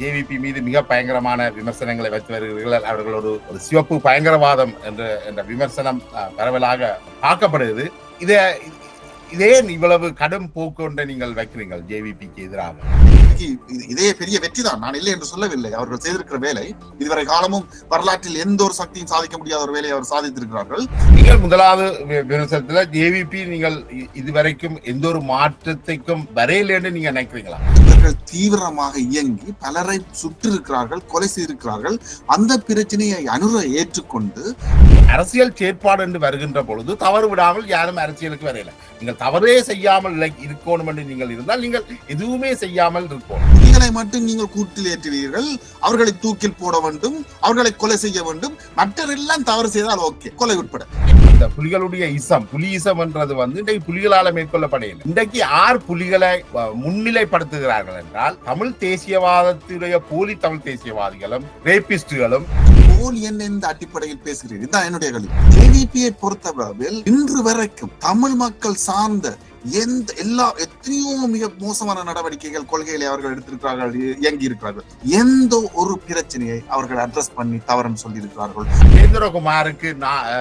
JVP மீது மிக பயங்கரமான விமர்சனங்களை வைத்து வருகிறீர்கள். அவர்கள் ஒரு சிவப்பு பயங்கரவாதம் என்ற விமர்சனம் பரவலாக பார்க்கப்படுகிறது. இதே இவ்வளவு கடும் போக்கு நீங்கள் வைக்கிறீர்கள் ஜேவிபிக்கு எதிராக. இதே பெரிய வெற்றி தான், நான் இல்லை என்று சொல்லவில்லை. அவர்கள் செய்திருக்கிற வேலை இதுவரை காலமும் வரலாற்றில் எந்த ஒரு சக்தியும் சாதிக்க முடியாத ஒரு வேலையை அவர் சாதித்திருக்கிறார்கள். நீங்கள் முதலாவது விமர்சனத்துல ஜேவிபி நீங்கள் இதுவரைக்கும் எந்த ஒரு மாற்றத்தைக்கும் வரையில் என்று நீங்க நினைக்கிறீங்களா? இவர்கள் தீவிரமாக இயங்கி பலரை சுற்றிருக்கிறார்கள், கொலை செய்திருக்கிறார்கள். அந்த பிரச்சனையை ஏற்றுக்கொண்டு அரசியல் செயற்பாடு என்று வருகின்ற பொழுது தவறு விடாமல் யாரும் அரசியலுக்கு வரையில. நீங்கள் தவறே செய்யாமல் இருக்கணும் என்று நீங்கள் இருந்தால் நீங்கள் எதுவுமே செய்யாமல் இருக்கணும். புலிகளை மட்டும் நீங்கள் கூட்டில் ஏற்றுவீர்கள், அவர்களை தூக்கில் போட வேண்டும், அவர்களை கொலை செய்ய வேண்டும். மற்றெல்லாம் தவறு செய்தால் ஓகே, கொலை உட்பட. இந்த புலிகளுடைய புலி இசம் என்றது இன்றைக்கு புலிகளால மேற்கொள்ளப்படையில்லை. இன்றைக்கு யார் புலிகளை முன்னிலைப்படுத்துகிறார்கள் என்றால் தமிழ் தேசியவாதத்துடைய போலி தமிழ் தேசியவாதிகளும் ரேபிஸ்டுகளும். எந்த அடிப்படையில் பேசுகிறீர்கள்? இதுதான் என்னுடைய கேள்வி. ஜேவிபியை பொறுத்தவரையில் இன்று வரைக்கும் தமிழ் மக்கள் சார்ந்த எத்தனையோ மிக மோசமான நடவடிக்கைகள், கொள்கைகளை அவர்கள் எடுத்திருக்கிறார்கள், இயங்கி இருக்கிறார்கள். எந்த ஒரு பிரச்சனையை அவர்கள் அட்ரஸ் பண்ணி தவறுன்னு சொல்லி இருக்கிறார்கள். கஜேந்திரகுமாருக்கு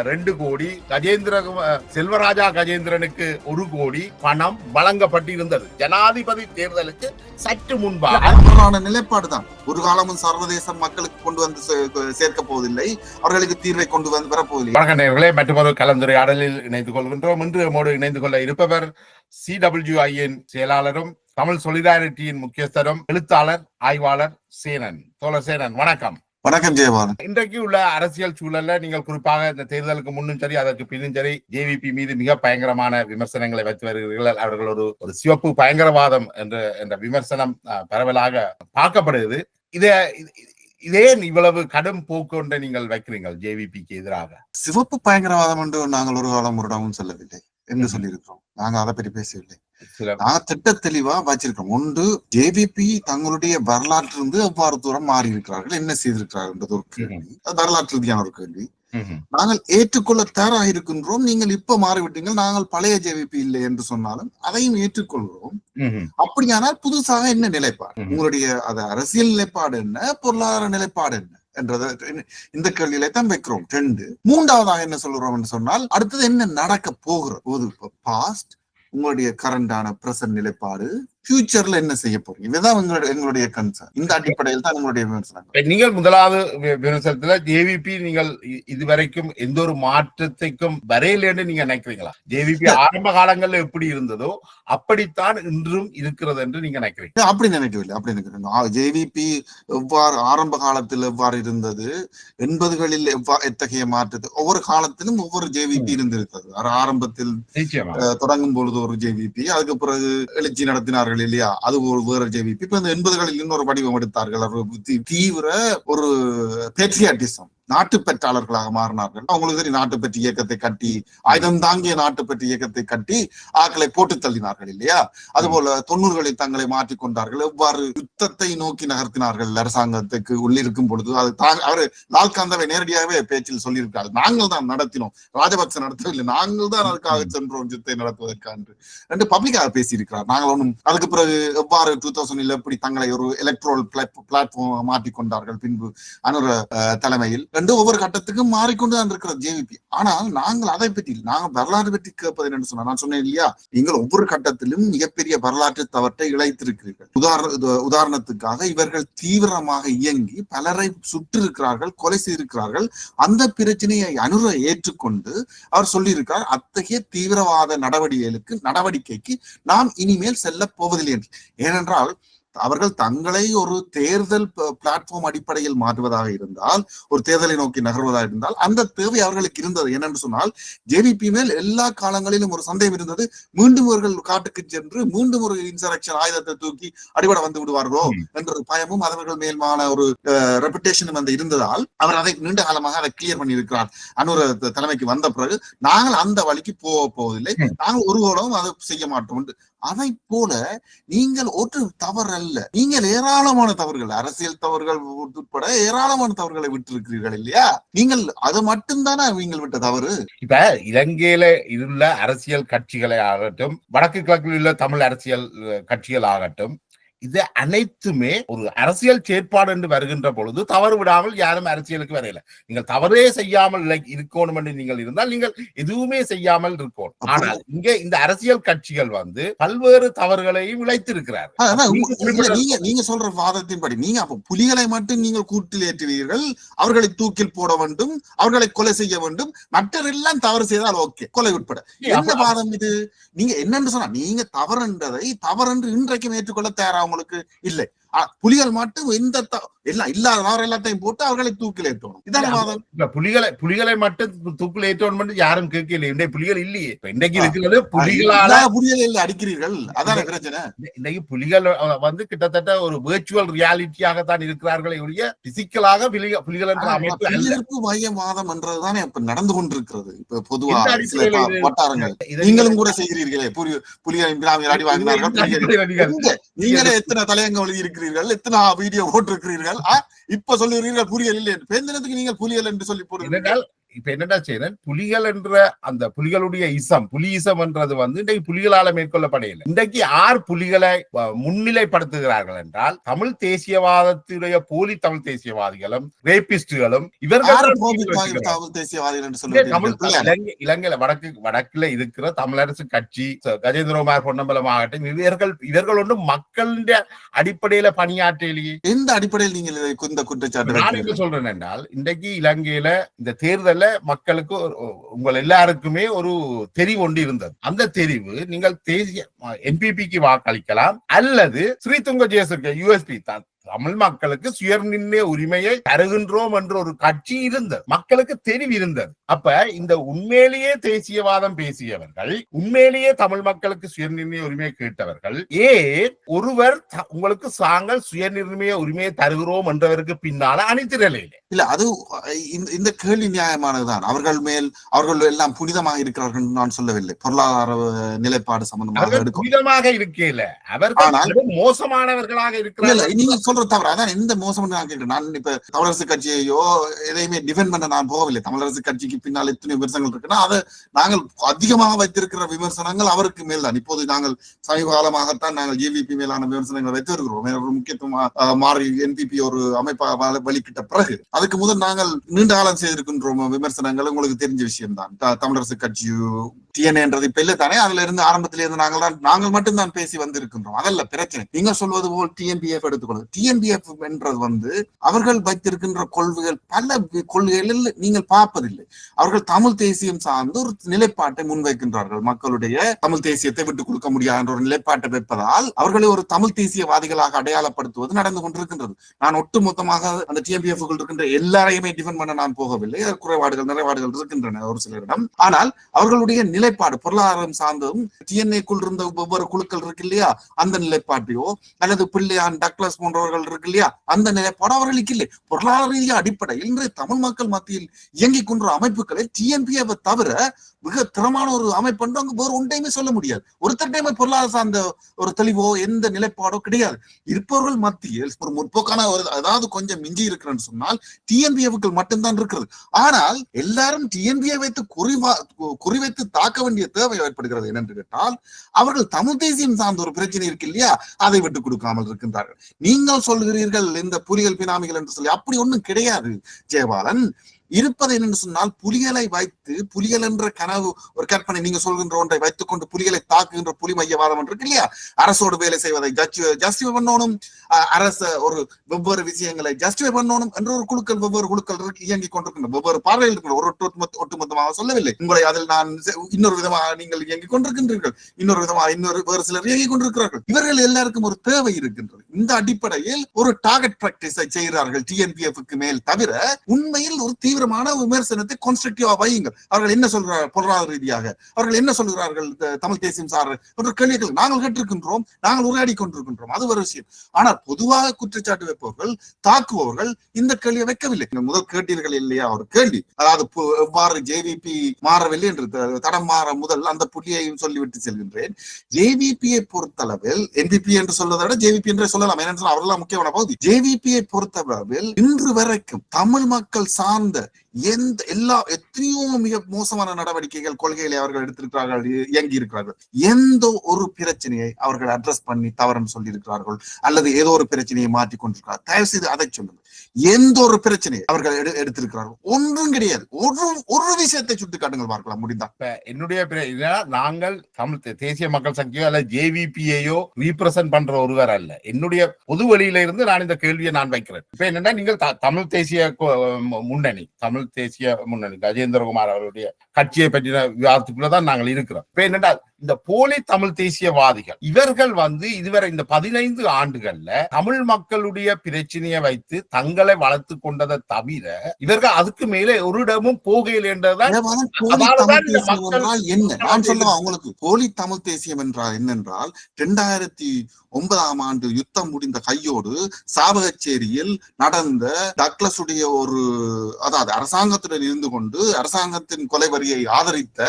2 கோடி, செல்வராஜா கஜேந்திரனுக்கு 1 கோடி பணம் வழங்கப்பட்டிருந்தது ஜனாதிபதி தேர்தலுக்கு சற்று முன்பாக. நிலைப்பாடுதான் ஒரு காலமும் சர்வதேச மக்களுக்கு கொண்டு வந்து சேர்க்க போவதில்லை, அவர்களுக்கு தீர்வை கொண்டு வந்து வரப்போவதில்லை. மற்றொரு கலந்துரையாடலில் இணைந்து கொள்கின்றோம். இன்று நம்மோடு இணைந்து கொள்ள இருப்பவர் CWIயின் செயலாளரும் தமிழ் சொலிடாரிட்டியின் முக்கியஸ்தரும் எழுத்தாளர் ஆய்வாளர் சேனன். தோழர் சேனன், வணக்கம். வணக்கம் ஜெயபாலன். இன்றைக்கு உள்ள அரசியல் சூழல்ல நீங்கள் குறிப்பாக இந்த தேர்தலுக்கு முன்னும் சரி அதற்கு பின்னும் சரி ஜேவிபி மீது மிக பயங்கரமான விமர்சனங்களை வைத்து வருகிறீர்கள். அவர்கள் ஒரு சிவப்பு பயங்கரவாதம் என்ற விமர்சனம் பரவலாக பார்க்கப்படுகிறது. இதே இவ்வளவு கடும் போக்கு நீங்கள் வைக்கிறீர்கள் ஜேவிபிக்கு எதிராக. சிவப்பு பயங்கரவாதம் என்று நாங்கள் ஒரு காலம் ஒரு இடமும் சொல்லவில்லை என்று சொல்லியிருக்கிறோம். நாங்க அதை பற்றி பேசவில்லை. நாங்க திட்ட தெளிவா வச்சிருக்கோம். ஒன்று, ஜேவிபி தங்களுடைய வரலாற்றிலிருந்து எவ்வாறு தூரம் மாறி இருக்கிறார்கள், என்ன செய்திருக்கிறார்கள் என்றது ஒரு கேள்வி, வரலாற்று ரீதியான ஒரு கேள்வி. நாங்கள் ஏற்றுக்கொள்ள தயாராக இருக்கின்றோம். நீங்கள் இப்ப மாறிவிட்டீங்கள், நாங்கள் பழைய ஜேவிபி இல்லை என்று சொன்னாலும் அதையும் ஏற்றுக்கொள்கிறோம். அப்படியானால் புதுசாக என்ன நிலைப்பாடு, உங்களுடைய அரசியல் நிலைப்பாடு என்ன, பொருளாதார நிலைப்பாடு என்ன என்றத இந்த கேள்வியில தான் வைக்கிறோம். 2, மூன்றாவதாக என்ன சொல்றோம் என்று சொன்னால் அடுத்தது என்ன நடக்க போகிறது, பாஸ்ட், உங்களுடைய கரண்டான பிரசன்ட் நிலைப்பாடு, ஃபியூச்சர்ல என்ன செய்ய போறீங்க, இதுதான் எங்களுடைய கன்சர்ன். இந்த அடிப்படையில் தான் உங்களுடைய விமர்சனம். நீங்கள் முதலாவது விமர்சனத்துல ஜேவிபி நீங்கள் இதுவரைக்கும் எந்த ஒரு மாற்றத்தைக்கும் வரையில் என்று நீங்க நினைக்கிறீங்களா? ஜேவிபி ஆரம்ப காலங்கள்ல எப்படி இருந்ததோ அப்படித்தான் இன்றும் இருக்கிறது என்று நீங்க நினைக்கிறீங்க? அப்படி நினைக்கவில்லை, அப்படி நினைக்கிறேன். ஜேவிபி எவ்வாறு ஆரம்ப காலத்தில் எவ்வாறு இருந்தது, 80களில் எத்தகைய மாற்றத்தை, ஒவ்வொரு காலத்திலும் ஒவ்வொரு ஜேவிபி இருந்திருக்கிறது. ஆரம்பத்தில் தொடங்கும் பொழுது ஒரு ஜேவிபி, அதுக்கு பிறகு எழுச்சி நடத்தினார்கள் இல்லையா, அது ஒரு வேற ஜேவிபி. இப்ப இந்த 80களில் இன்னொரு வடிவம் எடுத்தார்கள். தீவிர ஒரு பேட்ரியாட்டிசம், நாட்டுப்பற்றாளர்களாக மாறினார்கள். அவங்களுக்கு சரி, நாட்டுப்பற்று இயக்கத்தை கட்டி, ஆயுதம் தாங்கிய நாட்டுப்பற்று இயக்கத்தை கட்டி ஆக்களை போட்டு தள்ளினார்கள் இல்லையா. அதுபோல 90களில் தங்களை மாற்றிக்கொண்டார்கள். எவ்வாறு யுத்தத்தை நோக்கி நகர்த்தினார்கள் அரசாங்கத்துக்கு உள்ளிருக்கும் பொழுது. அது அவரு லால்காந்தவை நேரடியாகவே பேச்சில் சொல்லியிருக்காரு, நாங்கள் தான் நடத்தினோம், ராஜபக்ச நடத்தவில்லை, நாங்கள் தான் அதுக்காக சென்றோம் யுத்தத்தை நடத்துவதற்காக என்று பப்ளிக்காக பேசியிருக்கிறார். நாங்கள் ஒன்றும். அதுக்கு பிறகு எவ்வாறு 2000 எப்படி தங்களை ஒரு எலக்ட்ரோல் பிளாட்ஃபார்ம் மாற்றிக்கொண்டார்கள் பின்பு அனுர தலைமையில் என்று ஒவ்வொரு கட்டத்துக்கும் மாறிக்கொண்டுதான் இருக்கிற ஜேவிபி. ஆனால் நாங்கள் அதை பற்றி, நாங்கள் வரலாறு பற்றி கேட்பது என்று சொன்னா, நான் சொன்னேன் இல்லையா, நீங்கள் ஒவ்வொரு கட்டத்திலும் மிகப்பெரிய வரலாற்று தவற்றை இழைத்திருக்கிறீர்கள். உதாரணத்துக்காக இவர்கள் தீவிரமாக இயங்கி பலரை சுற்றிருக்கிறார்கள், கொலை செய்திருக்கிறார்கள். அந்த பிரச்சனையை ஏற்றுக்கொண்டு அவர் சொல்லியிருக்கிறார், அத்தகைய தீவிரவாத நடவடிக்கைக்கு நாம் இனிமேல் செல்ல போவதில்லை என்று. ஏனென்றால் அவர்கள் தங்களை ஒரு தேர்தல் பிளாட்ஃபார்ம் அடிப்படையில் மாற்றுவதாக இருந்தால், ஒரு தேர்தலை நோக்கி நகர்வதாக இருந்தால், அந்த தேவை அவர்களுக்கு இருந்தது. ஏனென்று சொன்னால் ஜேவிபி மேல் எல்லா காலங்களிலும் ஒரு சந்தேகம் இருந்தது, மீண்டும் அவர்கள் காட்டுக்கு சென்று மீண்டும் ஒரு இன்சரக்ஷன் ஆயுதத்தை தூக்கி அடிபட வந்து விடுவார்களோ என்ற ஒரு பயமும் அவர்கள் மேல்மான ஒரு ரெபுடேஷனும் வந்து இருந்ததால் அவர் அதை நீண்ட காலமாக அதை கிளியர் பண்ணியிருக்கிறார். அனுர தலைமைக்கு வந்த பிறகு நாங்கள் அந்த வழிக்கு போவதில்லை, நாங்கள் ஒரு கோலமும் அதை செய்ய மாட்டோம். அதை போல நீங்கள் ஒரு தவறு அல்ல, நீங்கள் ஏராளமான தவறுகள், அரசியல் தவறுகள் உட்பட ஏராளமான தவறுகளை விட்டிருக்கிறீர்கள் இல்லையா. நீங்கள் அது மட்டும்தானே நீங்கள் விட்ட தவறு. இப்ப இலங்கையில உள்ள அரசியல் கட்சிகளை ஆகட்டும், வடக்கு கிழக்கில் உள்ள தமிழ் அரசியல் கட்சிகள் ஆகட்டும், இது அனைத்துமே ஒரு அரசியல் செயற்பாடு என்று வருகின்ற பொழுது தவறு விடாமல் யாரும் அரசியலுக்கு வரையில. நீங்கள் தவறே செய்யாமல் இருக்கணும் என்று நீங்கள் இருந்தால் நீங்கள் எதுவுமே செய்யாமல் இருக்கணும். ஆனால் இங்கே இந்த அரசியல் கட்சிகள் பல்வேறு தவறுகளையும் இழைத்திருக்கிறார்கள். நீங்க சொல்ற வாதத்தின்படி நீங்க அப்ப புலிகளை மட்டும் நீங்கள் கூட்டில் ஏற்றுவீர்கள், அவர்களை தூக்கில் போட வேண்டும், அவர்களை கொலை செய்ய வேண்டும், மற்றெல்லாம் தவறு செய்தால் ஓகே, கொலை உட்பட. என்ன வாதம் இது? நீங்க என்னன்னு சொன்னா நீங்க தவறுன்றதை தவறென்று இன்றைக்கும் ஏற்றுக்கொள்ள தயாரா உங்களுக்கு இல்லை. புலிகள் மட்டும் எந்த எல்லாம் இல்லாத எல்லாத்தையும் போட்டு அவர்களை தூக்கில் ஏற்றணும். இதான வாதம். புலிகளை மட்டும் தூக்கில் ஏற்றணும் யாரும் கேட்கல. இன்றைக்கு புலிகள் இல்லையே. இன்றைக்கு இருக்கிறது புலிகளால புலிகள் இல்லை அடிக்கிறீர்கள். அதான பிரச்சனை. இன்னைக்கு புலிகள் கிட்டத்தட்ட ஒரு விர்ச்சுவல் ரியாலிட்டியாகத்தான் இருக்கிறார்களே ஒழிய பிசிக்கலாக புலிகள் என்ற அமைப்பு மையவாதம் என்றதுதானே இப்ப நடந்து கொண்டிருக்கிறது. இப்ப பொதுவாக சில வட்டாரங்கள் நீங்களும் கூட செய்கிறீர்களே, புலிகளின் அடி வாங்கினார்கள். நீங்களே எத்தனை தலையங்கம் எழுதி இருக்கிறீர்கள், எத்தனை வீடியோ போட்டிருக்கிறீர்கள். இப்ப சொல்லுகிறீர்கள் புலிகள் இல்லை. பேந்தினத்துக்கு நீங்கள் புலிகள் என்று சொல்லி போடுறீர்கள். இப்ப என்னடா செய்யணும்? புலிகள் என்ற அந்த புலிகளுடைய புலியிசம் என்றது இன்றைக்கு புலிகளால மேற்கொள்ளப்படையில்லை. இன்றைக்கு யார் புலிகளை முன்னிலைப்படுத்துகிறார்கள் என்றால் தமிழ் தேசியவாதத்துடைய போலி தமிழ் தேசியவாதிகளும் ரேபிஸ்டுகளும் இலங்கையில வடக்குல இருக்கிற தமிழரசு கட்சி, கஜேந்திரகுமார் பொன்னம்பலம் ஆகட்டும், இவர்கள் ஒன்று மக்களுடைய அடிப்படையில பணியாற்றிலேயே. எந்த அடிப்படையில் நீங்கள் இந்த குற்றச்சாட்டு நான் என்ன சொல்றேன் என்றால் இன்றைக்கு இலங்கையில இந்த தேர்தல் மக்களுக்கு உங்கள் எல்லாருக்குமே ஒரு தெரிவு ஒன்று இருந்தது. அந்த தெரிவு நீங்கள் தேசிய என்பிபிக்கு வாக்களிக்கலாம் அல்லது ஸ்ரீதுங்க ஜெயசுர்க யூஎஸ்பி தமிழ் மக்களுக்கு சுயநிர்ணய உரிமையை தருகின்றோம் என்ற ஒரு கட்சி இருந்தது. மக்களுக்கு தெரிவு இருந்தது. அப்ப இந்த உண்மையிலேயே தேசியவாதம் பேசியவர்கள், உண்மையிலேயே தமிழ் மக்களுக்கு சுயநிர்ணய உரிமையை கேட்டவர்கள் ஏன் ஒருவர் உங்களுக்கு தாங்கள் சுயநிர்ணய உரிமையை தருகிறோம் என்றவருக்கு பின்னால அணிதிரலையில இல்ல? அது இந்த கேள்வி நியாயமானதுதான். அவர்கள் எல்லாம் புனிதமாக இருக்கிறார்கள் நான் சொல்லவில்லை. பொருளாதார நிலைப்பாடு சம்பந்தமாக புனிதமாக இருக்கல, அவர்கள் மோசமானவர்களாக இருக்கிறார்கள். நீங்க சொல்ற தவிர அதான் எந்த மோசம் நான் கேட்கிறேன். நான் இப்ப தமிழரசு கட்சியையோ எதையுமே டிஃபெண்ட் பண்ண நான் போகவில்லை. தமிழரசு கட்சிக்கு பின்னால் எத்தனை விமர்சனங்கள் இருக்குன்னா அதை நாங்கள் அதிகமாக வைத்திருக்கிற விமர்சனங்கள் அவருக்கு மேல் தான். இப்போது நாங்கள் சமீப காலமாகத்தான் நாங்கள் ஜேவிபி மேலான விமர்சனங்கள் வைத்து வருகிறோம். ஒரு முக்கியத்துவம் மாறி என்பிபி ஒரு அமைப்பாக வலிக்கிட்ட பிறகு அதுக்கு முதல் நாங்கள் நீண்ட காலம் செய்திருக்கின்றோம் விமர்சனங்கள். உங்களுக்கு தெரிஞ்ச விஷயம் தான். தமிழரசு கட்சி டிஎன்ஏன்றது இப்ப இல்ல தானே, அதுல இருந்து ஆரம்பத்தில இருந்து நாங்கள் மட்டும்தான் பேசி வந்திருக்கின்றோம். அதல்ல பிரச்சனை. நீங்க சொல்வது போல் டிஎன்பிஎஃப் எடுத்துக்கொள்ளுங்க. டிஎன்பிஎஃப் என்றது அவர்கள் வைத்திருக்கின்ற கொள்கைகள் பல கொள்கைகளில் நீங்கள் பார்ப்பதில்லை. அவர்கள் தமிழ் தேசியம் சார்ந்து ஒரு நிலைப்பாட்டை முன்வைக்கின்றார்கள். மக்களுடைய தமிழ் தேசியத்தை விட்டுக் கொடுக்க முடியாது என்ற ஒரு நிலைப்பாட்டை வைப்பதால் அவர்களை ஒரு தமிழ் தேசியவாதிகளாக அடையாளப்படுத்துவது நடந்து கொண்டிருக்கின்றது. நான் ஒட்டுமொத்தமாக அந்த டிஎன்பிஎஃப் இருக்கின்ற எல்லாரையுமே டிஃபெண்ட் பண்ண நான் போகவில்லை. குறைபாடுகள் நிறைபாடுகள் இருக்கின்றன ஒரு சிலரிடம். ஆனால் அவர்களுடைய நிலைப்பாடு பொருளாதாரம் சார்ந்தும் டிஎன்ஏக்குள் இருந்த ஒவ்வொரு குழுக்கள் இருக்கு இல்லையா, அந்த நிலைப்பாட்டையோ அல்லது பிள்ளையான் டக்ளஸ் போன்றவர்கள் இருக்கு இல்லையா, அந்த நிலைப்பாடு அவர்களுக்கு இல்லை. பொருளாதார ரீதிய அடிப்படையில் இன்று தமிழ் மக்கள் மத்தியில் இயங்கிக் கொன்ற அமைப்புகளை டிஎன்பிஎஃப் தவிர மிக திறமான ஒரு அமைப்பு என்று அங்கு வேறு ஒன்றையுமே சொல்ல முடியாது. ஒருத்தருடையுமே பொருளாதார சார்ந்த ஒரு தெளிவோ எந்த நிலைப்பாடோ கிடையாது. இருப்பவர்கள் மத்தியில் ஒரு முற்போக்கான ஒரு அதாவது கொஞ்சம் மிஞ்சி இருக்கிறேன்னு சொன்னால் டிஎன்பிஎஃப்கள் மட்டும்தான் இருக்கிறது. ஆனால் எல்லாரும் டிஎன்பியை வைத்து குறிவைத்து தாக்க வேண்டிய தேவை ஏற்படுகிறது. என்னென்று கேட்டால் அவர்கள் தமிழ் தேசியம் சார்ந்த ஒரு பிரச்சனை இருக்கு இல்லையா, அதை விட்டுக் கொடுக்காமல் இருக்கின்றார்கள். நீங்கள் சொல்கிறீர்கள் இந்த புலிகள் பினாமிகள் என்று சொல்லி, அப்படி ஒண்ணும் கிடையாது ஜெயபாலன். இருப்பது என்னென்னு சொன்னால் புலிகளை வைத்து புலிகள் என்ற கனவு ஒரு கற்பனை நீங்க சொல்கின்ற ஒன்றை வைத்துக் கொண்டு புலிகளை தாக்குகின்ற புலி மையவாதம் இருக்கு இல்லையா, அரசோடு வேலை செய்வதை ஜஸ்டிஃபை பண்ணணும், அரச ஒரு வெவ்வேறு விஷயங்களை ஜஸ்டிஃபை பண்ணணும் என்ற ஒரு குழுக்கள் வெவ்வேறு குழுக்கள் இயங்கிக் கொண்டிருக்கின்ற வெவ்வேறு பார்வையில் இருக்கிற ஒரு ஒட்டுமொத்தமாக சொல்லவில்லை உங்களை. அதில் நான் இன்னொரு விதமாக நீங்கள் இயங்கிக் கொண்டிருக்கின்றீர்கள், இன்னொரு விதமாக இன்னொரு வேறு சிலர் இயங்கிக் கொண்டிருக்கிறார்கள். இவர்கள் எல்லாருக்கும் ஒரு தேவை இருக்கின்றது. இந்த அடிப்படையில் ஒரு டார்கெட் பிராக்டிஸை செய்கிறார்கள் டிஎன்பிஎஃப்க்கு மேல் தவிர உண்மையில் ஒரு தீவிர விமர்சனத்தை கான்ஸ்ட்ரக்டிவா வையுங்கள். அவர்கள் என்ன சொல்றார்கள் பொருளாதார ரீதியாக, அவர்கள் என்ன சொல்கிறார்கள் தமிழ் தேசியம் சார் என்ற கேள்விகள் நாங்கள் கேட்டிருக்கின்றோம், நாங்கள் உரையாடி கொண்டிருக்கின்றோம். அது ஒரு விஷயம். ஆனால் பொதுவாக குற்றச்சாட்டு வைப்பவர்கள் தாக்குபவர்கள் இந்த கேள்வியை வைக்கவில்லை. முதல் கேட்டீர்கள் இல்லையா ஒரு கேள்வி, அதாவது எவ்வாறு ஜேவிபி மாறவில்லை என்று தடம் மாற முதல் அந்த புள்ளியையும் சொல்லிவிட்டு செல்கின்றேன். ஜேவிபியை பொறுத்தளவில் என்பிபி என்று சொல்வதை விட ஜேவிபி என்று சொல்லலாம். ஏனென்றால் அவர்கள் முக்கியமான பகுதி. ஜேவிபியை பொறுத்தளவில் இன்று வரைக்கும் தமிழ் மக்கள் சார்ந்த எத்தனையோ மிக மோசமான நடவடிக்கைகள் கொள்கைகளை அவர்கள் எடுத்திருக்கிறார்கள், இயங்கி இருக்கிறார்கள். எந்த ஒரு பிரச்சனையை அவர்கள் அட்ரஸ் பண்ணி தவறுன்னு சொல்லி இருக்கிறார்கள் அல்லது ஏதோ ஒரு பிரச்சனையை மாற்றி கொண்டிருக்கிறார், தயவு செய்து அதை சொல்லுங்க. எந்த ஒரு பிரச்சனையை அவர்கள் எடுத்திருக்கிறார்கள்? ஒன்றும் கிடையாது. ஒரு விஷயத்தை சுட்டி காட்டுங்கள் பார்க்கலாம் முடிந்தா. என்னுடைய நாங்கள் தமிழ் தேசிய மக்கள் சக்தியோ அல்ல ஜேவிபியோ ரீப்ரசென்ட் பண்ற ஒருவர் அல்ல. என்னுடைய பொது வழியில இருந்து நான் இந்த கேள்வியை நான் வைக்கிறேன். இப்ப என்னன்னா, நீங்கள் தமிழ் தேசிய முன்னணி கஜேந்திரகுமார் அவருடைய கட்சியை பற்றின விவாதத்துக்குள்ளதான் நாங்கள் இருக்கிறோம். இப்ப என்னன்னா, இந்த போலி தமிழ் தேசியவாதிகள் இவர்கள் இதுவரை இந்த 15 ஆண்டுகள்ல தமிழ் மக்களுடைய பிரச்சனையை வைத்து தங்களை வளர்த்து கொண்டதை தவிர இவர்கள் அதுக்கு மேலே ஒரு இடமும் போகையில் என்றதான். என்ன நான் சொல்லுவேன் உங்களுக்கு, போலி தமிழ் தேசியம் என்றால் என்னென்றால் 2009ஆம் ஆண்டு யுத்தம் முடிந்த கையோடு சாவகச்சேரியில் நடந்த டக்ளஸுடைய அதாவது அரசாங்கத்துடன் இருந்து கொண்டு அரசாங்கத்தின் கொலைவரியை ஆதரித்த,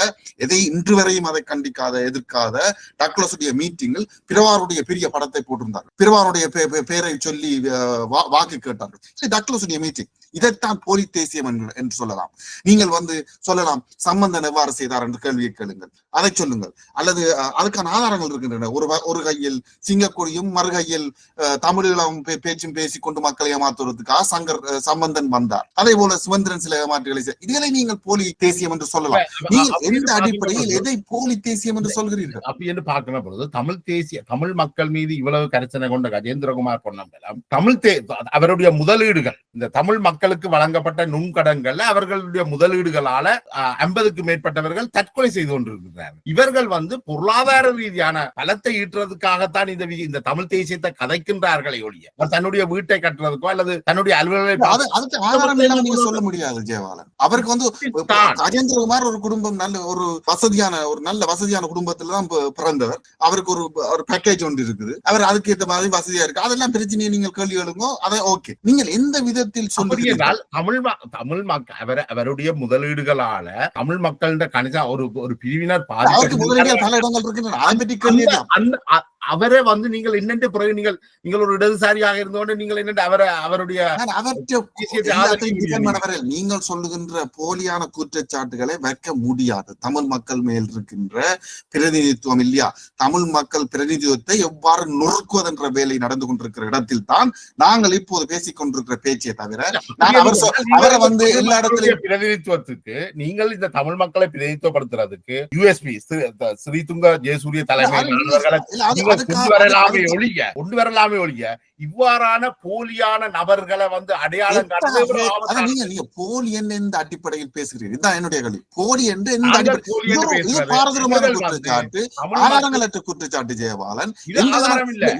எதை இன்று வரையும் அதை கண்டிக்காத எதிர்க்காத டக்ளஸுடைய மீட்டிங்கில் பிரவாருடைய பெரிய படத்தை போட்டிருந்தார். பிரவாருடைய பேரை சொல்லி வாக்கு கேட்டார்கள். டக்ளஸுடைய மீட்டிங். இதைத்தான் போலி தேசியம் என்று சொல்லலாம். நீங்கள் சொல்லலாம் சம்பந்தன் எவ்வாறு செய்தார் என்று கேள்வியை கேளுங்கள், அதை சொல்லுங்கள். அல்லது அதுக்கான ஆதாரங்கள் இருக்கின்றன. ஒரு கையில் சிங்கக்கொடியும் மறுகையில் தமிழீழம் பேச்சும் பேசிக்கொண்டு மக்களை ஏமாத்துவதற்காக சம்பந்தன் வந்தார். அதே போல சுமந்திரன் சில ஏமாற்றுகளை இதுகளை நீங்கள் போலி தேசியம் என்று சொல்லலாம். நீங்கள் எந்த அடிப்படையில் எதை போலி தேசியம் என்று சொல்கிறீர்கள்? அப்படி என்று பார்க்கிற பொழுது தமிழ் மக்கள் மீது இவ்வளவு கரிசனை கொண்ட கஜேந்திரகுமார் பொன்னம்பலம் அவருடைய முதலீடுகள், இந்த தமிழ் மக்களுக்கு வழங்கப்பட்ட நுண்கடன்கள், அவர்களுடைய முதலீடுகளால 50க்கு மேற்பட்டவர்கள் தற்கொலை செய்து கொண்டிருக்கிறார்கள். இவர்கள் பொருளாதார ரீதியான பலத்தை ஈட்டுறதுக்காகத்தான் இந்த தமிழ் தேசியத்தை கதைக்கின்றார்களே ஒழிய தன்னுடைய வீட்டை கட்டுறதுக்கோ அல்லது தன்னுடைய அலுவலக சொல்ல முடியாது. ஜெயபாலன் அவருக்கு கஜேந்திரகுமார் ஒரு குடும்பம் ஒரு நல்ல வசதியான குடும்பத்துல தான் பிறந்தவர். அவருக்கு ஒரு பேக்கேஜ் ஒன்று இருக்குது. அவர் அதுக்கு ஏற்ற மாதிரி வசதியா இருக்கு. அதெல்லாம் பிரச்சனையை நீங்கள் கேள்வி எழுங்க. அதை ஓகே. நீங்கள் எந்த விதத்தில் சொல்றீர்கள்? தமிழ் மக்கள் அவருடைய முதலீடுகளால தமிழ் மக்களிட கணிசா ஒரு பிரிவினர் பல இடங்கள் இருக்கின்றன. அவரே நீங்கள் என்னென்று பிறகு நீங்கள் ஒரு இடதுசாரியாக இருந்தோட நீங்கள் என்னென்று அவருடைய நீங்கள் சொல்லுகின்ற போலியான குற்றச்சாட்டுகளை வைக்க முடியாது. தமிழ் மக்கள் மேல் இருக்கின்ற பிரதிநிதித்துவம் இல்லையா? தமிழ் மக்கள் பிரதிநிதித்துவத்தை எவ்வாறு நொறுக்குவதென்ற வேலை நடந்து கொண்டிருக்கிற இடத்தில் தான் நாங்கள் இப்போது பேசிக் கொண்டிருக்கிற பேச்சை தவிர அவரை எல்லா இடத்திலும் பிரதிநிதித்துவத்துக்கு நீங்கள் இந்த தமிழ் மக்களை பிரதிநிதித்துவப்படுத்துறதுக்கு யூஎஸ்பி ஸ்ரீதுங்க ஜெயசூரிய தலைமையில் கொண்டு வரலாமே ஒழிய இவ்வாறான போலியான நபர்களை அடையாளம் நீங்க போலி என்று எந்த அடிப்படையில் பேசுகிறீர்கள்? இதுதான் என்னுடைய கேள்வி. போலி என்று பாரதூரமான குற்றச்சாட்டு, ஆதாரங்களற்ற குற்றச்சாட்டு. ஜெயபாலன்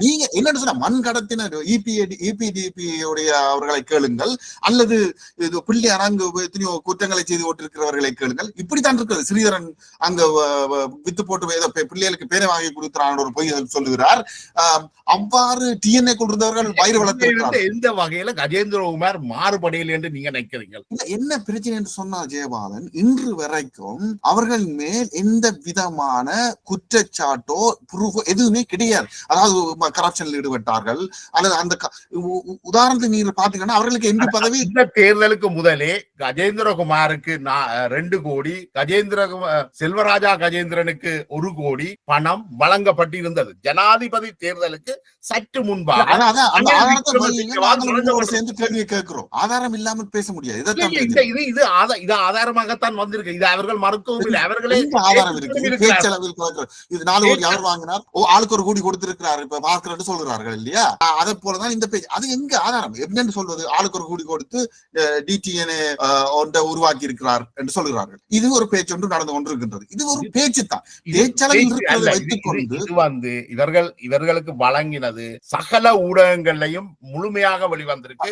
நீங்க என்ன சொன்ன மண் கடத்தினர் இபிடிபி அவர்களை கேளுங்கள், அல்லது பிள்ளையார் அங்கு எத்தனையோ குற்றங்களை செய்து கொண்டிருக்கிறவர்களை கேளுங்கள். இப்படித்தான் இருக்கிறது. ஸ்ரீதரன் அங்க வித்து போட்டு பிள்ளைகளுக்கு பேரை வாங்கி கொடுக்கிறான் ஒரு பொய் சொல்லுகிறார். அவ்வாறு டிஎன்ஏ கொண்டிருந்தவர்கள் வயிறு வளர்த்து எந்த வகையில கஜேந்திரகுமார் மாறுபடையில் என்று நீங்க நினைக்கிறீர்கள்? என்ன பிரச்சனை என்று சொன்னால் ஜெயபாலன், இன்று வரைக்கும் அவர்கள் மேல் எந்த விதமான குற்றச்சாட்டோ எதுவுமே கிடையாது. அதாவது கரப்ஷனில் ஈடுபட்டார்கள் அல்லது அந்த உதாரணத்துக்கு நீங்க பாத்தீங்கன்னா அவர்களுக்கு எந்த பதவி. இந்த தேர்தலுக்கு முதலே கஜேந்திரகுமாருக்கு 2 கோடி, செல்வராஜா கஜேந்திரனுக்கு 1 கோடி பணம் வழங்கப்பட்டிருந்தது. ஜனாதிபதி தேர்தலுக்கு சற்று முன்பாக. ஆதாரம் இல்லாமல் பேச முடியாது. இது ஆதாரமாகத்தான் வந்திருக்கு. இது அவர்கள் மறுக்கவும் இல்லை. அவர்களே ஆதாரம் இருக்கு. இது 4 கோடி அவர் வாங்கினார், ஆளுக்கு 1 கோடி கொடுத்திருக்கிறார் இப்ப பார்க்கிறேன்னு சொல்கிறார்கள் இல்லையா? அதே போலதான் இந்த பேச்சு. அது எங்க ஆதாரம்? என்னன்னு சொல்வது? ஆளுக்கு 1 கோடி கொடுத்து டிடிஎன்ஏ உருவாக்கி இருக்கிறார் என்று சொல்கிறார்கள். இது ஒரு பேச்சு ஒன்று நடந்து கொண்டிருக்கின்றது. இது ஒரு பேச்சு தான். பேச்சளவில் இருக்கிறதை வைத்துக் கொண்டு இவர்களுக்கு வழங்கினது சகல ஊடகங்களையும் முழுமையாக வெளிவந்திருக்கு.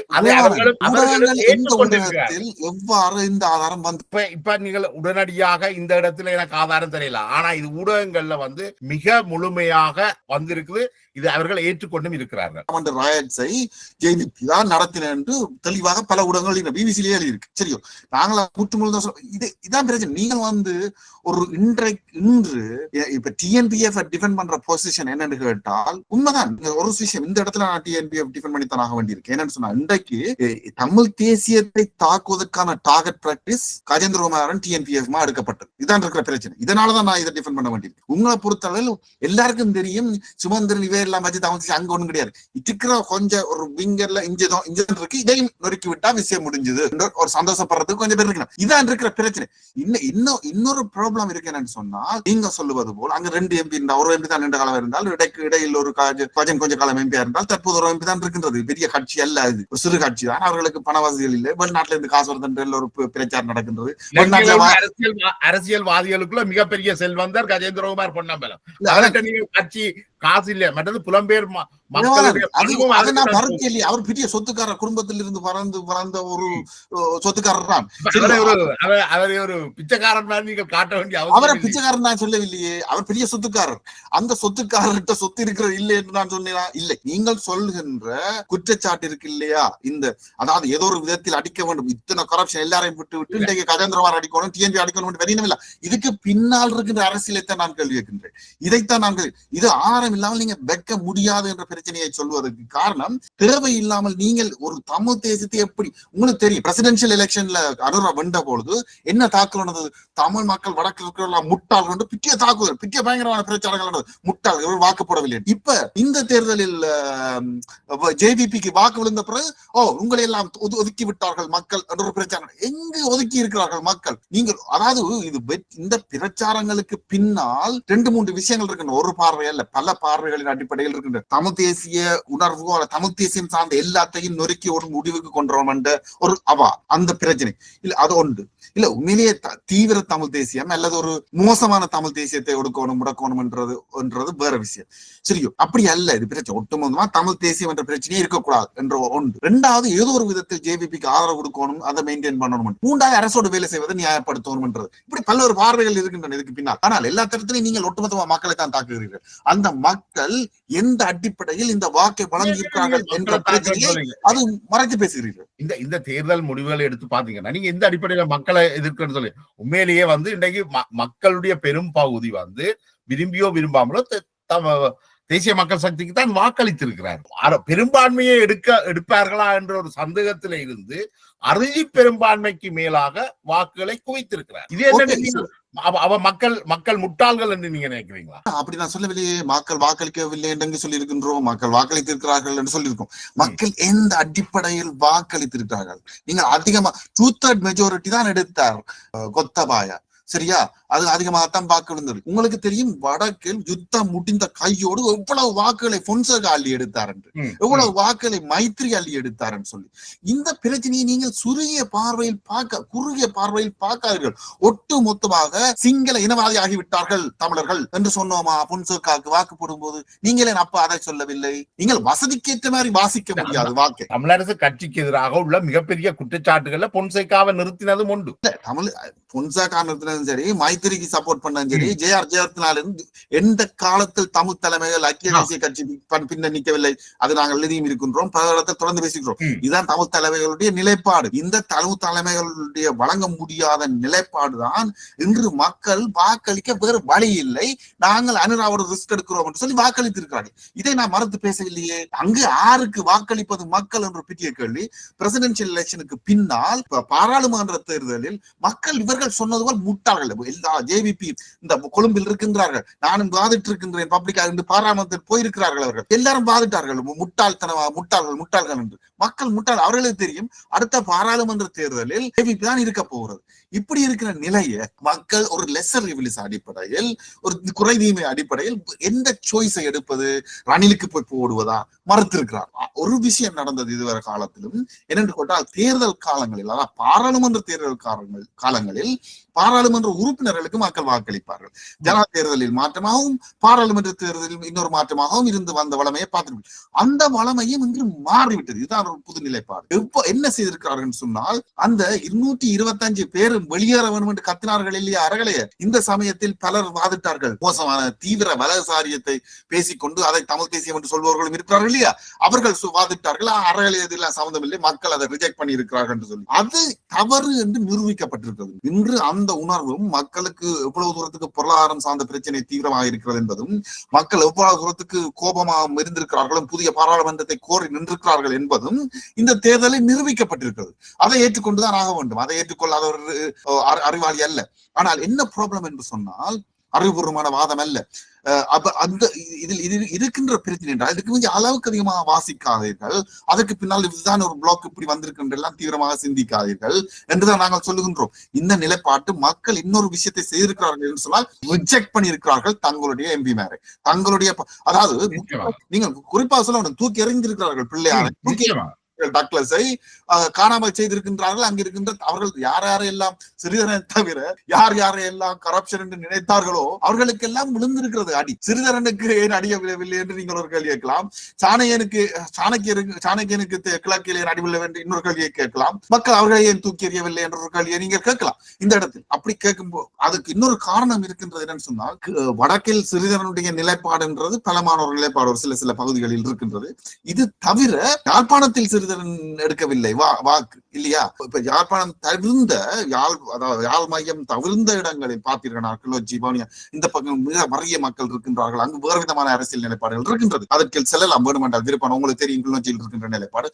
எவ்வாறு இந்த ஆதாரம் இப்ப நீங்கள் உடனடியாக இந்த இடத்துல எனக்கு ஆதாரம் தெரியல, ஆனா இது ஊடகங்கள்ல மிக முழுமையாக வந்திருக்குது. இது அவர்கள் ஏற்றுக்கொண்டும் இருக்கிறார்கள். நடத்தின என்று தெளிவாக பல ஊடகங்கள் பிபிசிலேயே எழுதியிருக்கு. சரியோ, நாங்களா இதான் பிரச்சனை. நீங்கள் ஒரு இன்று இப்ப டிஎன்பிஎஃப் டிஃபெண்ட் பண்ற பொசிஷன் என்ன என்னன்னு கேட்டால் உண்மைதான் ஒரு விஷயம் இந்த இடத்துல நான் டிஎன்பிஎஃப் டிஃபெண்ட் பண்ணித்தான் ஆக வேண்டியிருக்கு. என்னன்னு சொன்னா இன்றைக்கு தமிழ் தேசியத்தை தாக்குவதற்கான டார்கெட் பிராக்டிஸ் கஜேந்திரகுமாரன் டிஎன்பிஎஃப் எடுக்கப்பட்டது. இதான் இருக்கிற பிரச்சனை. இதனாலதான் நான் இதை டிஃபெண்ட் பண்ண வேண்டியிருக்கு. உங்களை பொறுத்தளவில் எல்லாருக்கும் தெரியும் சுமந்திரன் இவே எல்லாம் வச்சு தமிழ் தேசியம் அங்க ஒண்ணும் கிடையாது. இருக்கிற கொஞ்சம் ஒரு விங்கர்ல இன்ஜின் இருக்கு, இதையும் நொறுக்கி விட்டா விஷயம் முடிஞ்சது ஒரு சந்தோஷப்படுறதுக்கு கொஞ்சம் பேர் இருக்கணும். இதான் இருக்கிற பிரச்சனை. இன்னொரு ப்ராப்ளம் இருக்கு என்னன்னு சொன்னா நீங்க சொல்லுவது போல் அங்க 2 எம்பி இருந்தா ஒரு எம்பி தான் 2 காலம் இருந்தால் இடையில் ஒரு கொஞ்ச காலம் எம்பியா இருந்தால் தற்போது ஒரு எம்பி தான் இருக்கின்றது. பெரிய கட்சி அல்ல, இது ஒரு சிறு கட்சி தான். அவர்களுக்கு பண வசதிகள் இல்லை. வெளிநாட்டுல இருந்து காசு வருதுன்ற ஒரு பிரச்சாரம் நடக்கின்றது. அரசியல்வாதிகளுக்குள்ள மிகப்பெரிய செல்வந்தர் கஜேந்திரகுமார் பொன்னம்பலம். கட்சி காசு இல்ல, மற்றது புலம்பெயர் அவர் பெரிய சொத்துக்கார குடும்பத்தில் இருந்து பறந்த ஒரு சொத்துக்காரர் தான். அவரை ஒரு பிச்சைக்காரன் நீங்க காட்ட வேண்டிய அவரை பிச்சைக்காரன் நான் சொல்லவில்லையே. அவர் பெரிய சொத்துக்காரர். அந்த சொத்துக்காரர்கிட்ட சொத்து இருக்கிறது இல்லை என்று நான் சொன்னேன். இல்லை, நீங்கள் சொல்கின்ற குற்றச்சாட்டு இருக்கு இல்லையா, இந்த அதாவது ஏதோ ஒரு விதத்தில் அடிக்க வேண்டும், இத்தனை கரப்ஷன் எல்லாரையும் விட்டு இன்றைக்கு கஜேந்திரகுமார் அடிக்கணும், டிஎன்பி அடிக்கணும் வெளியினம் இல்ல. இதுக்கு பின்னால் இருக்கின்ற அரசியலைத்தான் நான் கேள்வி கேட்கின்றேன். இதைத்தான் நாங்கள் இது ஆதாரம் இல்லாமல் நீங்க வைக்க முடியாது என்ற பிரச்சனையை சொல்வதற்கு காரணம், தேவையில்லாமல் நீங்கள் ஒரு தமிழ் தேசியத்தை எப்படி உங்களுக்கு தெரியும். பிரசிடென்சியல் எலெக்ஷன்ல அனுரா வென்ற பொழுது என்ன தாக்குதல் நடந்தது? தமிழ் மக்கள் வடக்கு இருக்கிற முட்டாள்கள் பிட்டிய தாக்குதல், பிட்டிய பயங்கரமான பிரச்சாரங்கள் நடந்தது. முட்டாள்கள் வாக்கு போடவில்லை. இப்ப இந்த தேர்தலில் ஜேவிபிக்கு வாக்கு விழுந்த பிறகு உங்களை எல்லாம் ஒதுக்கி விட்டார்கள் மக்கள் என்ற ஒரு பிரச்சாரம். எங்கு ஒதுக்கி இருக்கிறார்கள் மக்கள்? நீங்கள் அதாவது இந்த பிரச்சாரங்களுக்கு பின்னால் 2-3 விஷயங்கள் இருக்கின்றன. ஒரு பார்வை அல்ல, பல பார்வைகளின் அடிப்படையில் இருக்கின்ற தமிழ் தேசிய உணர்வு, தமிழ் தேசியம் சார்ந்த எல்லாத்தையும் நொறுக்கி ஒரு முடிவுக்கு கொண்டோம் என்ற ஒரு அந்த பிரச்சனை இல்ல. அது ஒன்று இல்ல. உண்மையிலேயே தீவிர தமிழ் தேசியம் அல்லது ஒரு மோசமான தமிழ் தேசியத்தை முடக்கணும் என்றது வேற விஷயம். சரியோ, அப்படி அல்ல. இது பிரச்சனை ஒட்டுமொத்தமா தமிழ் தேசியம் என்ற பிரச்சனையே இருக்கக்கூடாது என்ற ஒன்று. 2வது, ஏதோ ஒரு விதத்தில் ஜேவிபிக்கு ஆதரவு கொடுக்கணும், அதை மெயின்டைன் பண்ணணும். 3வது, அரசோடு வேலை செய்வதை நியாயப்படுத்தணும் என்றது. இப்படி பல்வேறு பார்வைகள் இருக்கின்றன இதுக்கு பின்னால். ஆனால் எல்லா தரத்திலையும் நீங்கள் ஒட்டுமொத்தமா மக்களை தான் தாக்குகிறீர்கள். அந்த மக்கள் எந்த அடிப்படையில் இந்த வாக்கை வழங்கியிருக்கிறார்கள் என்ற பிரச்சனையை அது மறைத்து பேசுகிறீர்கள். இந்த தேர்தல் முடிவுகளை எடுத்து பாத்தீங்கன்னா நீங்க எந்த அடிப்படையில மக்களை எதிர்க்கணும்னு சொல்லி உண்மையிலேயே இன்றைக்கு மக்களுடைய பெரும் பகுதி விரும்பியோ விரும்பாமலோ தேசிய மக்கள் சக்திக்கு தான் வாக்களித்திருக்கிறார். பெரும்பான்மையை எடுப்பார்களா என்ற ஒரு சந்தேகத்தில இருந்து அறுதி பெரும்பான்மைக்கு மேலாக வாக்குகளை குவித்திருக்கிறார். இது என்ன மக்கள் முட்டாள்கள் என்று நீங்க நினைக்கிறீங்களா? அப்படி நான் சொல்லவில்லையே. மக்கள் வாக்களிக்கவில்லை என்று சொல்லி இருக்கின்றோம். மக்கள் வாக்களித்திருக்கிறார்கள் என்று சொல்லியிருக்கோம். மக்கள் எந்த அடிப்படையில் வாக்களித்திருக்கிறார்கள்? நீங்கள் அதிகமா 2/3 மெஜாரிட்டி தான் எடுத்தார் கொத்தபாயா. சரியா? அது அதிகமாகத்தான் வாக்கு விழுந்தது. உங்களுக்கு தெரியும், வடக்கில் யுத்தம் முடிந்த கையோடு எவ்வளவு வாக்குகளை பொன்சேகா அள்ளி எடுத்தார் என்று, எவ்வளவு வாக்குகளை மைத்ரி அள்ளி எடுத்தார் என்று சொல்லி இந்த பிரச்சனையை நீங்கள் குறுகிய பார்வையில் பார்க்காதீர்கள். ஒட்டு மொத்தமாக சிங்கள இனவாதி ஆகிவிட்டார்கள் தமிழர்கள் என்று சொன்னோமா பொன்சேகாவுக்கு வாக்கு போடும்போது? நீங்களே அப்ப அதை சொல்லவில்லை. நீங்கள் வசதிக்கேற்ற மாதிரி வாசிக்க முடியாது வாக்கு. தமிழரசு கட்சிக்கு எதிராக உள்ள மிகப்பெரிய குற்றச்சாட்டுகள்ல பொன்சேகாவை நிறுத்தினதும் உண்டு. தமிழ் பொன்சேகா நிறுத்தினதும் சரி, மைத்திரிக்கு சப்போர்ட் பண்ணதும் சரி, ஜெயலலிதா எந்த காலத்தில் தமிழ் தலைமைகள் ஐக்கிய தேசிய கட்சி பின்ன நிற்கவில்லை. அது நாங்கள் எழுதியும் இருக்கின்றோம், பல இடத்தில் தொடர்ந்து பேசுகிறோம். இதுதான் தமிழ் தலைமைகளுடைய நிலைப்பாடு. இந்த தமிழ் தலைமைகளுடைய வழங்க முடியாத நிலைப்பாடுதான் இன்று மக்கள் வாக்களிக்க வேறு வழி இல்லை, நாங்கள் அனுராவோட ரிஸ்க் எடுக்கிறோம் என்று சொல்லி வாக்களித்திருக்கிறார்கள். இதை நான் மறுத்து பேசவில்லையே. அங்கு யாருக்கு வாக்களிப்பது மக்கள் என்ற பெரிய கேள்வி. பிரசிடென்சியல் எலெக்ஷனுக்கு பின்னால் பாராளுமன்ற தேர்தலில் மக்கள் இவர்கள் சொன்னது போல் முட்டாள்கள். எல்லா ஜேவிபி இந்த கொழும்பில் இருக்கின்றார்கள், நானும் வாதிட்டு இருக்கின்றேன், பப்ளிக்கா இருந்து பாராளுமன்றத்தில் போயிருக்கிறார்கள். அவர்கள் எல்லாரும் வாதிட்டார்கள் முட்டாள்கள் என்று. மக்கள் முட்டாள். அவர்களுக்கு தெரியும் அடுத்த பாராளுமன்ற தேர்தலில் ஜேவிபி தான் இருக்க போகிறது. இப்படி இருக்கிற நிலையை மக்கள் ஒரு லெசர் ரிவிலிஸ் அடிப்படையில், ஒரு குறைதீமை அடிப்படையில் எந்த சாய்ஸை எடுப்பது, ரணிலுக்கு போய் போடுவதா மறுத்திருக்கிறார். ஒரு விஷயம் நடந்தது இதுவரை காலத்திலும் என்னென்று கேட்டால், தேர்தல் காலங்களில், அதாவது பாராளுமன்ற தேர்தல் காலங்களில் பாராளுமன்ற உறுப்பினர்களுக்கு மக்கள் வாக்களிப்பார்கள். ஜனா தேர்தலில் மாற்றமாகவும் பாராளுமன்ற தேர்தலில் இன்னொரு மாற்றமாகவும் இருந்து வந்த வளமையை பார்த்திருப்பீர்கள். அந்த வளமையும் இன்று மாறிவிட்டது. இதுதான் ஒரு புது நிலைப்பாடு. எப்ப என்ன செய்திருக்கிறார்கள் சொன்னால், அந்த 225 பேர் வெளியேற வேண்டும் என்று கத்தினார்கள் இல்லையா அறகலைய. இந்த சமயத்தில் பலர் வாதிட்டார்கள். மோசமான தீவிர வலதுசாரியத்தை பேசிக்கொண்டு அதை தமிழ் தேசியம் என்று சொல்பவர்களும் இருக்கிறார்கள் இல்லையா, அவர்கள் வாதிட்டார்கள். அறகலையதெல்லாம் சம்பந்தம் இல்லை, மக்கள் அதை ரிஜெக்ட் பண்ணி இருக்கிறார்கள் என்று சொல்லி அது தவறு என்று நிரூபிக்கப்பட்டிருக்கிறது. இன்று அந்த உணர்வும் மக்களுக்கு மக்களுக்கு எவ்வளவு தூரத்துக்கு பொருளாதாரம் சார்ந்த பிரச்சனை தீவிரமாக இருக்கிறது என்பதும், மக்கள் எவ்வளவு தூரத்துக்கு கோபமாக இருந்திருக்கிறார்களும் புதிய பாராளுமன்றத்தை கோரி நின்றிருக்கிறார்கள் என்பதும் இந்த தேர்தலில் நிரூபிக்கப்பட்டிருக்கிறது. அதை ஏற்றுக்கொண்டுதான் ஆக வேண்டும். அதை ஏற்றுக்கொள்ளாத ஒரு அறிவாளி அல்ல. ஆனால் என்ன ப்ராப்ளம் என்று சொன்னால், அறிவுபூர்வமான வாதம் அல்ல. அந்த இதில் இருக்கின்ற பிரச்சனை என்றால், இதுக்கு கொஞ்சம் அளவுக்கு அதிகமாக வாசிக்காதீர்கள், அதற்கு பின்னால் இதுதான் ஒரு பிளாக் இப்படி வந்திருக்கின்றெல்லாம் தீவிரமாக சிந்திக்காதீர்கள் என்றுதான் நாங்கள் சொல்லுகின்றோம். இந்த நிலைப்பாட்டு மக்கள் இன்னொரு விஷயத்தை செய்திருக்கிறார்கள் என்று சொன்னால், ரிஜெக்ட் பண்ணியிருக்கிறார்கள் தங்களுடைய எம்பி மேரை, தங்களுடைய, அதாவது நீங்கள் குறிப்பாக சொல்ல தூக்கி எறிந்திருக்கிறார்கள் பிள்ளையாரை, தூக்கி டக்ளஸை காணாமல் செய்திருக்கின்றார்கள். அங்க இருக்கின்ற அவர்கள் யாரெல்லாம் சிறிதரனை தவிர யாரெல்லாம் கரப்ஷன் என்று நினைத்தார்களோ அவர்களுக்கெல்லாம் விழுந்திருக்கிறது அடி. சிறிதரனுக்கு ஏன் அடியவில்லை என்று நீங்கள் ஒரு கேள்வி கேட்கலாம். சாணக்கியனுக்கு கிழக்கில் ஏன் அடிவில்லை என்று இன்னொரு கேள்வியை கேட்கலாம். மக்கள் அவர்களை ஏன் தூக்கி எறியவில்லை என்ற ஒரு கேள்வியை நீங்கள் கேட்கலாம். இந்த இடத்தில் அப்படி கேட்கும்போது அதுக்கு இன்னொரு காரணம் இருக்கின்றது என்னன்னு சொன்னால், வடக்கில் சிறிதரனுடைய நிலைப்பாடுன்றது பலமான ஒரு நிலைப்பாடு ஒரு சில பகுதிகளில் இருக்கின்றது. இது தவிர யாழ்ப்பாணத்தில் சிறிதரன் எடுக்கவில்லை வாக்கு இல்லையா? இப்ப யாழ்ப்பாணம் தவிர்ந்த யாழ் மையம் தவிர்ந்த இடங்களில் பார்த்தீர்கள், கிளர்ச்சி பவனியா இந்த பக்கம் மிக வறிய மக்கள் இருக்கின்றார்கள். அங்கு வேறு விதமான அரசியல் நிலைப்பாடுகள் இருக்கின்றது. அதற்கு செல்லலாம் வேண்டுமென்றால் விருப்பம். உங்களுக்கு தெரியும் கிளர்ச்சியில் இருக்கின்ற நிலைப்பாடு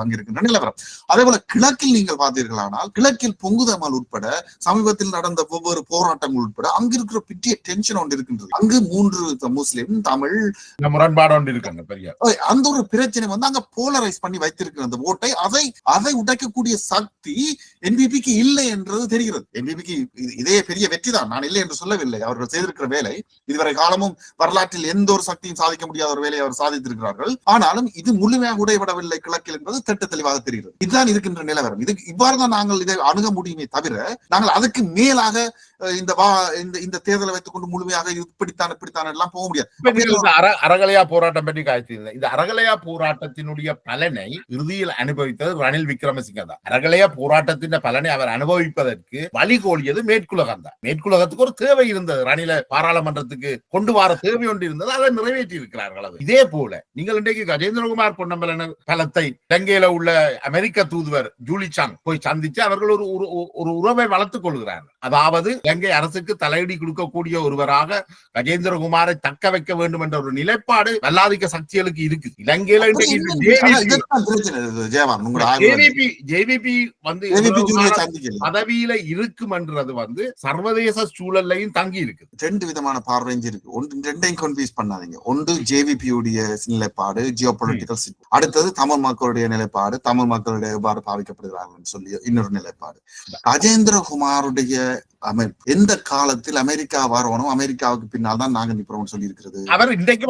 அங்கு இருக்கின்ற நிலவரம். அதே போல கிழக்கில் நீங்கள் பார்த்தீர்களானால், கிழக்கில் பொங்குதமல் உட்பட சமீபத்தில் நடந்த ஒவ்வொரு போராட்டங்கள் உட்பட அங்கு இருக்கிற பெரிய டென்ஷன் ஒன்று இருக்கின்றது. அங்கு 3 முஸ்லிம் தமிழ் முரண்பாடு ஒன்று இருக்காங்க பெரிய அந்த ஒரு பிரச்சனை வந்து அங்க போலரைஸ் பண்ணி வைத்திருக்கிற அந்த ஓட்டை அதை உடைக்கக்கூடிய சக்தி என்பிபிக்கு இல்லை என்றது தெரிகிறது. என்பிபிக்கு இதே பெரிய வெற்றி தான், நான் இல்லை என்று சொல்லவில்லை. அவர்கள் செய்திருக்கிற வேலை இதுவரை காலமும் வரலாற்றில் எந்த ஒரு சக்தியும் சாதிக்க முடியாத ஒரு வேலையை அவர் சாதித்திருக்கிறார்கள். ஆனாலும் இது முழுமையாக உடைபடவில்லை கிழக்கில் என்பது திட்ட தெளிவாக தெரிகிறது. இதுதான் இருக்கின்ற நிலவரம். இது இவ்வாறுதான் நாங்கள் இதை அணுக முடியுமே தவிர, நாங்கள் அதுக்கு மேலாக இந்த தேர்தலை வைத்துக் கொண்டு முழுமையாக இப்படித்தான் எல்லாம் போக முடியாது. அறகலையா போராட்டம் பற்றி காய்ச்சிருந்தேன். இந்த அறகலையா போராட்டத்தினுடைய பலனை இறுதியில் அனுபவித்தது ரணில் விக்ரமசிங்க தான். அறகலையா போராட்டத்தின் பலனை அவர் அனுபவிப்பதற்கு வழிகோலியது மேற்குலகம் தான். மேற்குலகத்துக்கு ஒரு தேவை இருந்தது, ரணில பாராளுமன்றத்துக்கு கொண்டு வர தேவை ஒன்று இருந்தது, அதை நிறைவேற்றி இருக்கிறார்கள். இதே போல நீங்கள் இன்றைக்கு கஜேந்திரகுமார் பொன்னம்பலன் பலத்தை இலங்கையில உள்ள அமெரிக்க தூதுவர் ஜூலி சாங் போய் சந்திச்சு அவர்கள் ஒரு உறவை வளர்த்துக் கொள்கிறார்கள். அதாவது இலங்கை அரசுக்கு தலையீடு கொடுக்கக்கூடிய ஒருவராக கஜேந்திரகுமாரை தக்க வைக்க வேண்டும் என்ற ஒரு நிலைப்பாடு வல்லாதிக்க சக்திகளுக்கு இருக்கு. இலங்கையில ஜேவிபி வந்து பதவியில இருக்கும் என்றது வந்து சர்வதேச சூழல்லையும் தங்கி இருக்கு. 2 விதமான பார்வைஞ்சு இருக்கு. ஒன்று ரெண்டையும் கன்ஃபியூஸ் பண்ணாதீங்க. ஒன்று ஜேவிபியுடைய நிலைப்பாடு ஜியோ பொலிட்டிக்கல், அடுத்தது தமிழ் மக்களுடைய நிலைப்பாடு, தமிழ் மக்களுடைய எவ்வாறு பாவிக்கப்படுகிறார்கள் சொல்லி இன்னொரு நிலைப்பாடு. கஜேந்திரகுமாருடைய எந்த காலத்தில் அமெரிக்கா வரணும், அமெரிக்காவுக்கு பின்னால் தான் நாங்க நிற்போம் சொல்லி இருக்கிறது. அவர் இன்றைக்கு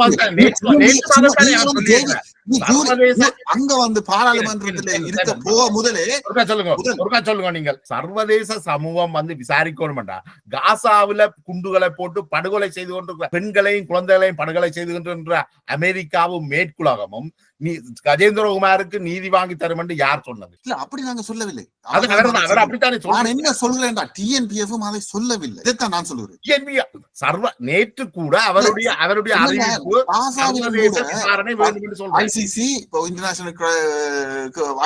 அங்க வந்து பாராளுமன்றத்தில் இருக்க போக முதலே சொல்லுங்க, நீங்கள் சர்வதேச சமூகம் வந்து விசாரிக்கணும்டா. காசாவில குண்டுகளை போட்டு படுகொலை செய்து கொண்டிருக்கிற பெண்களையும் குழந்தைகளையும் படுகொலை செய்து கொண்டிருக்கின்ற அமெரிக்காவும் மேற்குலகமும் கஜேந்திரகுமாருக்கு நீதி வாங்கி தரும் என்று யார் சொன்னது? இல்ல, அப்படி நாங்க சொல்லவில்லை. நான் என்ன சொல்றேன்டா, டிஎன்பிஎஃப் அதை சொல்லவில்லை. இதைத்தான் நான் சொல்லுகிறேன். நேற்று கூட அவருடைய அறிவிப்பு ஐசிசி இன்டர்நேஷனல்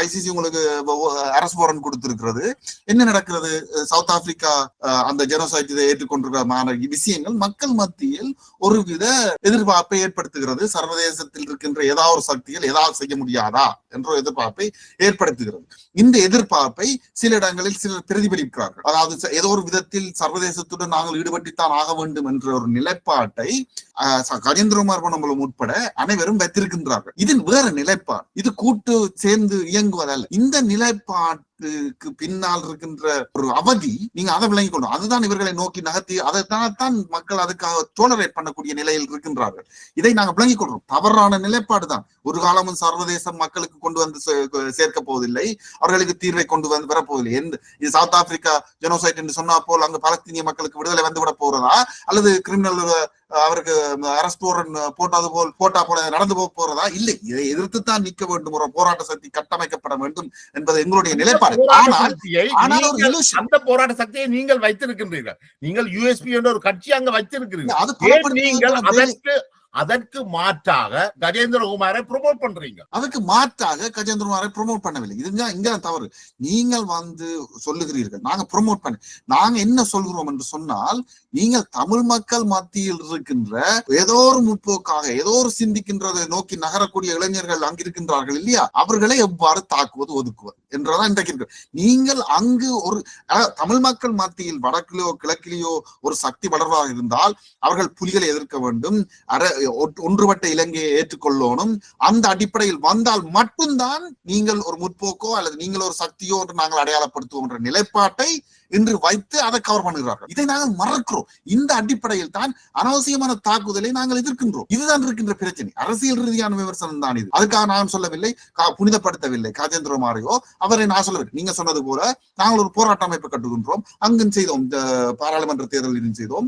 ஐசிசி உங்களுக்கு அரசு வாரண்ட் கொடுத்திருக்கிறது. என்ன நடக்கிறது? சவுத் ஆப்பிரிக்கா அந்த ஜெனோசைட் இதை ஏற்றுக்கொண்டிருக்கிற விஷயங்கள் மக்கள் மத்தியில் ஒருவித எதிர்பார்ப்பை ஏற்படுத்துகிறது. சர்வதேசத்தில் இருக்கின்ற ஏதாவது ஒரு சக்திகள் ஏதாவது செய்ய முடியாதா என்ற எதிர்பார்ப்பை ஏற்படுத்துகிறது. இந்த எதிர்பார்ப்பை சில இடங்களில் சிலர் பிரதிபலிக்கிறார்கள். அதாவது ஏதோ ஒரு விதத்தில் சர்வதேசத்துடன் நாங்கள் ஈடுபட்டுத்தான் ஆக வேண்டும் என்ற ஒரு நிலைப்பாட்டை கஜேந்திரகுமார் பொன்னம்பலம் உட்பட அனைவரும் வைத்திருக்கின்றார்கள். இது வேற நிலைப்பாடு, இது கூட்டு சேர்ந்து இயங்குவதல்ல. இந்த நிலைப்பாட்டுக்கு பின்னால் இருக்கின்ற ஒரு அவதி நீங்க அதை விளங்கிக் கொள்ளும். அதுதான் இவர்களை நோக்கி நகர்த்தி அதைத்தான் மக்கள் அதுக்காக டோலரேட் பண்ணக்கூடிய நிலையில் இருக்கின்றார்கள். இதை நாங்கள் விளங்கிக் கொள்றோம். தவறான நிலைப்பாடு தான். ஒரு காலமும் சர்வதேசம் மக்களுக்கு கொண்டு வந்து சேர்க்க போவதில்லை, அவர்களுக்கு தீர்வை கொண்டு வந்து வரப்போவதில்லை. இது சவுத் ஆப்பிரிக்கா ஜெனோசைட் என்று சொன்னா போல் அங்கு பலஸ்தீனிய மக்களுக்கு விடுதலை வந்து விட போறதா, அல்லது கிரிமினல் அவருக்கு அரஸ்ட் போட்டா போல நடந்து போறதா? இல்லை, இதை எதிர்த்து தான் நிற்க வேண்டும். ஒரு போராட்ட சக்தி கட்டமைக்கப்பட வேண்டும் என்பது எங்களுடைய நிலைப்பாடு. அந்த போராட்ட சக்தியை நீங்கள் வைத்திருக்கின்றீர்கள். நீங்கள் யூஎஸ்பி என்ற ஒரு கட்சி அங்க வைத்திருக்கிறீர்கள். அதற்கு மாற்றாக கஜேந்திரகுமாரை ப்ரொமோட் பண்றீங்க. அதுக்கு மாற்றாக கஜேந்திரகுமாரை ப்ரொமோட் பண்ணவில்லை. இதுதான் இங்க தவறு. நீங்கள் சொல்லுகிறீர்கள் நாங்க ப்ரொமோட் பண்ண, நாங்க என்ன சொல்கிறோம் என்று சொன்னால், நீங்கள் தமிழ் மக்கள் மத்தியில் இருக்கின்ற ஏதோ ஒரு முற்போக்காக ஏதோ ஒரு சிந்திக்கின்றதை நோக்கி நகரக்கூடிய இளைஞர்கள் அங்கு இருக்கின்றார்கள் இல்லையா, அவர்களை எவ்வாறு தாக்குவது ஒதுக்குவது என்றதான் இன்றைக்கு இருக்கு. நீங்கள் அங்கு ஒரு தமிழ் மக்கள் மத்தியில் வடக்கிலோ கிழக்கிலேயோ ஒரு சக்தி வளர்வாக இருந்தால் அவர்கள் புலிகளை எதிர்க்க வேண்டும், ஒன்றுபட்ட இலங்கையை ஏற்றுக்கொள்ளணும். அந்த அடிப்படையில் வந்தால் மட்டும்தான் நீங்கள் ஒரு முற்போக்கோ அல்லது நீங்கள் ஒரு சக்தியோ என்று நாங்கள் அடையாளப்படுத்துவோம் என்ற நிலைப்பாட்டை இன்று வைத்து அதை கவர் பண்ணுகிறார்கள். இதை நாங்கள் மறக்கிறோம். இந்த அடிப்படையில் தான் அனாவசியமான தாக்குதலை நாங்கள் எதிர்க்கின்றோம். இதுதான் இருக்கின்ற பிரச்சனை. அரசியல் ரீதியான விமர்சனம் தான் இது. அதுக்காக நான் சொல்லவில்லை, புனிதப்படுத்தவில்லை கஜேந்திரகுமாரையோ, அவரை நான் சொல்லவில்லை. நீங்க சொன்னது போல நாங்கள் ஒரு போராட்ட அமைப்பை கட்டுகின்றோம், அங்கும் செய்தோம், பாராளுமன்ற தேர்தலிலும் செய்தோம்,